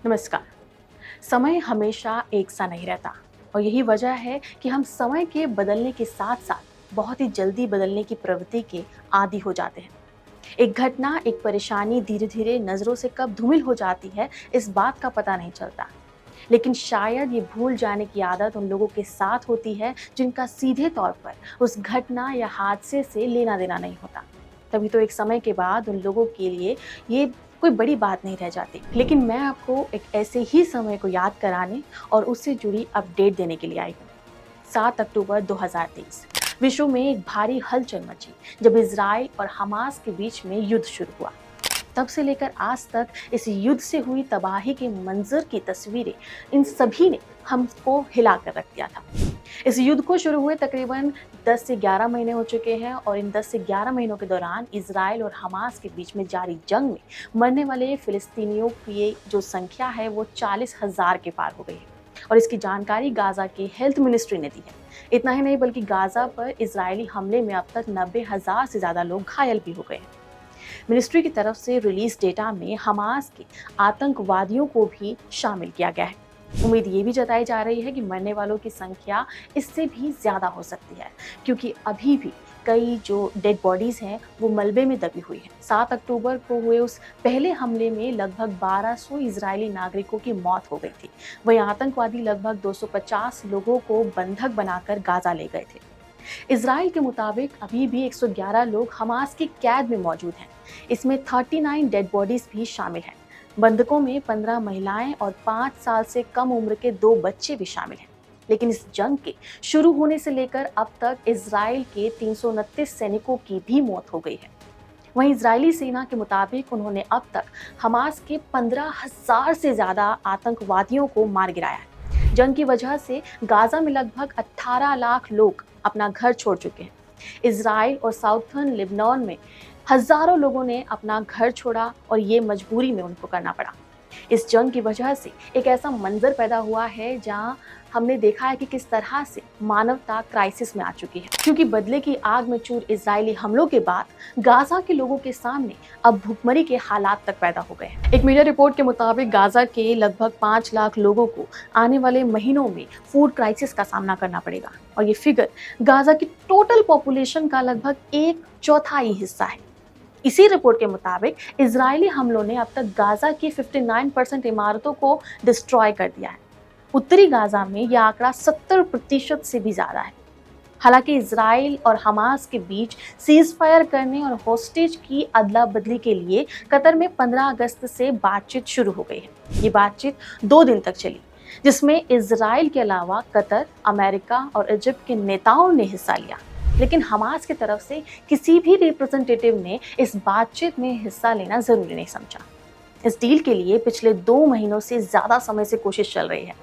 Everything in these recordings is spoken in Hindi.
नमस्कार। समय हमेशा एक सा नहीं रहता और यही वजह है कि हम समय के बदलने के साथ साथ बहुत ही जल्दी बदलने की प्रवृत्ति के आदी हो जाते हैं। एक घटना, एक परेशानी धीरे धीरे नज़रों से कब धूमिल हो जाती है, इस बात का पता नहीं चलता। लेकिन शायद ये भूल जाने की आदत उन लोगों के साथ होती है जिनका सीधे तौर पर उस घटना या हादसे से लेना देना नहीं होता। तभी तो एक समय के बाद उन लोगों के लिए ये कोई बड़ी बात नहीं रह जाती। लेकिन मैं आपको एक ऐसे ही समय को याद कराने और उससे जुड़ी अपडेट देने के लिए आई हूँ। 7 अक्टूबर 2023 विश्व में एक भारी हलचल मची जब इजराइल और हमास के बीच में युद्ध शुरू हुआ। तब से लेकर आज तक इस युद्ध से हुई तबाही के मंजर की तस्वीरें इन सभी ने हमको हिला कर रख दिया था। इस युद्ध को शुरू हुए तकरीबन 10 से 11 महीने हो चुके हैं और इन 10 से 11 महीनों के दौरान इजराइल और हमास के बीच में जारी जंग में मरने वाले फिलिस्तीनियों की जो संख्या है वो 40,000 के पार हो गई है। और इसकी जानकारी गाजा के हेल्थ मिनिस्ट्री ने दी है। इतना ही नहीं बल्कि गाजा पर इजरायली हमले में अब तक 90,000 से ज़्यादा लोग घायल भी हो गए हैं। मिनिस्ट्री की तरफ से रिलीज डेटा में हमास के आतंकवादियों को भी शामिल किया गया है। उम्मीद ये भी जताई जा रही है कि मरने वालों की संख्या इससे भी ज़्यादा हो सकती है, क्योंकि अभी भी कई जो डेड बॉडीज़ हैं वो मलबे में दबी हुई हैं। 7 अक्टूबर को हुए उस पहले हमले में लगभग 1200 इजरायली नागरिकों की मौत हो गई थी। वहीं आतंकवादी लगभग 250 लोगों को बंधक बनाकर गाजा ले गए थे। इजराइल के मुताबिक अभी भी 111 लोग हमास की कैद में मौजूद हैं। इसमें 39 डेड बॉडीज भी शामिल हैं। बंधकों में 15 महिलाएं और 5 साल से कम उम्र के 2 बच्चे भी शामिल हैं। लेकिन इस जंग के शुरू होने से लेकर अब तक इजराइल के 329 सैनिकों की भी मौत हो गई है। वहीं इजरायली सेना के मुताबिक उन्होंने अब तक हमास के 15,000 से ज्यादा आतंकवादियों को मार गिराया है। जंग की वजह से गाजा में लगभग 18 लाख लोग अपना घर छोड़ चुके हैं। इजराइल और साउथर्न लेबनान में हजारों लोगों ने अपना घर छोड़ा और ये मजबूरी में उनको करना पड़ा। इस जंग की वजह से एक ऐसा मंजर पैदा हुआ है जहां हमने देखा है कि किस तरह से मानवता क्राइसिस में आ चुकी है, क्योंकि बदले की आग में चूर इजरायली हमलों के बाद गाजा के लोगों के सामने अब भुखमरी के हालात तक पैदा हो गए हैं। एक मीडिया रिपोर्ट के मुताबिक गाजा के लगभग 5 लाख लोगों को आने वाले महीनों में फूड क्राइसिस का सामना करना पड़ेगा और ये फिगर गाजा की टोटल पॉपुलेशन का लगभग 1/4 हिस्सा है। इसी रिपोर्ट के मुताबिक इजरायली हमलों ने अब तक गाजा की 59% इमारतों को डिस्ट्रॉय कर दिया है। उत्तरी गाजा में यह आंकड़ा 70% से भी ज्यादा है। हालांकि इजराइल और हमास के बीच सीज फायर करने और होस्टेज की अदला बदली के लिए कतर में 15 अगस्त से बातचीत शुरू हो गई है। ये बातचीत 2 दिन तक चली, जिसमें इजराइल के अलावा कतर, अमेरिका और इजिप्ट के नेताओं ने हिस्सा लिया। लेकिन हमास की तरफ से किसी भी रिप्रेजेंटेटिव ने इस बातचीत में हिस्सा लेना जरूरी नहीं समझा। इस डील के लिए पिछले 2 महीनों से ज्यादा समय से कोशिश चल रही है।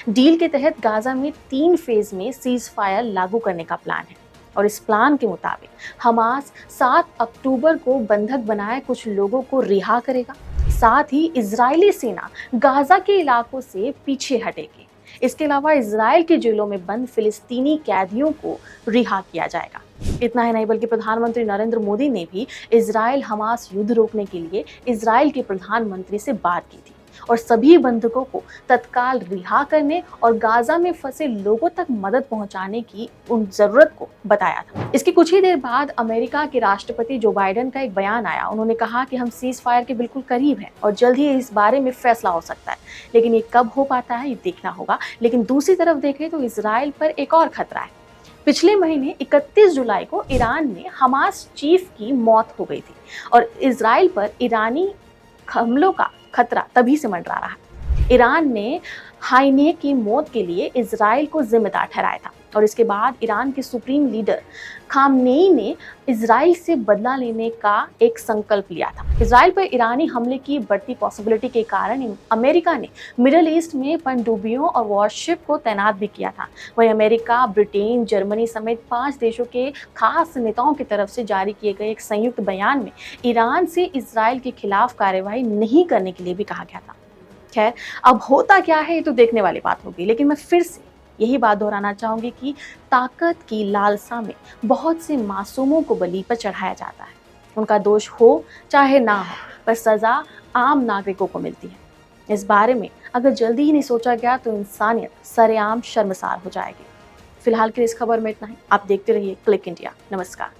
डील के तहत गाजा में 3 फेज में सीज फायर लागू करने का प्लान है और इस प्लान के मुताबिक हमास 7 अक्टूबर को बंधक बनाए कुछ लोगों को रिहा करेगा। साथ ही इजरायली सेना गाजा के इलाकों से पीछे हटेगी। इसके अलावा इजराइल के जेलों में बंद फिलिस्तीनी कैदियों को रिहा किया जाएगा। इतना ही नहीं बल्कि प्रधानमंत्री नरेंद्र मोदी ने भी इजराइल हमास युद्ध रोकने के लिए इजराइल के प्रधानमंत्री से बात की थी और सभी बंधकों को तत्काल रिहा करने और गाजा में फंसे लोगों तक मदद पहुंचाने की उन जरूरत को बताया था। इसके कुछ ही देर बाद अमेरिका के राष्ट्रपति जो बाइडेन का एक बयान आया। उन्होंने कहा कि हम सीज फायर के बिल्कुल करीब हैं और जल्द ही इस बारे में फैसला हो सकता है, लेकिन ये कब हो पाता है ये देखना होगा। लेकिन दूसरी तरफ देखें तो इजराइल पर एक और खतरा है। पिछले महीने 31 जुलाई को ईरान में हमास चीफ की मौत हो गई थी और इजराइल पर ईरानी हमलों का खतरा तभी से मंडरा रहा है। ईरान ने हाइने की मौत के लिए इजराइल को जिम्मेदार ठहराया था और इसके बाद ईरान के सुप्रीम लीडर खामनेई ने इजराइल से बदला लेने का एक संकल्प लिया था। इजराइल पर ईरानी हमले की बढ़ती पॉसिबिलिटी के कारण अमेरिका ने मिडिल ईस्ट में पनडुब्बियों और वॉरशिप को तैनात भी किया था। वहीं अमेरिका, ब्रिटेन, जर्मनी समेत 5 देशों के खास नेताओं की तरफ से जारी किए गए एक संयुक्त बयान में ईरान से इजराइल के खिलाफ कार्रवाई नहीं करने के लिए भी कहा गया था। खैर, अब होता क्या है ये तो देखने वाली बात होगी, लेकिन मैं फिर से यही बात दोहराना चाहूंगी कि ताकत की लालसा में बहुत से मासूमों को बलि पर चढ़ाया जाता है। उनका दोष हो चाहे ना हो, पर सजा आम नागरिकों को मिलती है। इस बारे में अगर जल्दी ही नहीं सोचा गया तो इंसानियत सरेआम शर्मसार हो जाएगी। फिलहाल के लिए इस खबर में इतना ही। आप देखते रहिए क्लिक इंडिया। नमस्कार।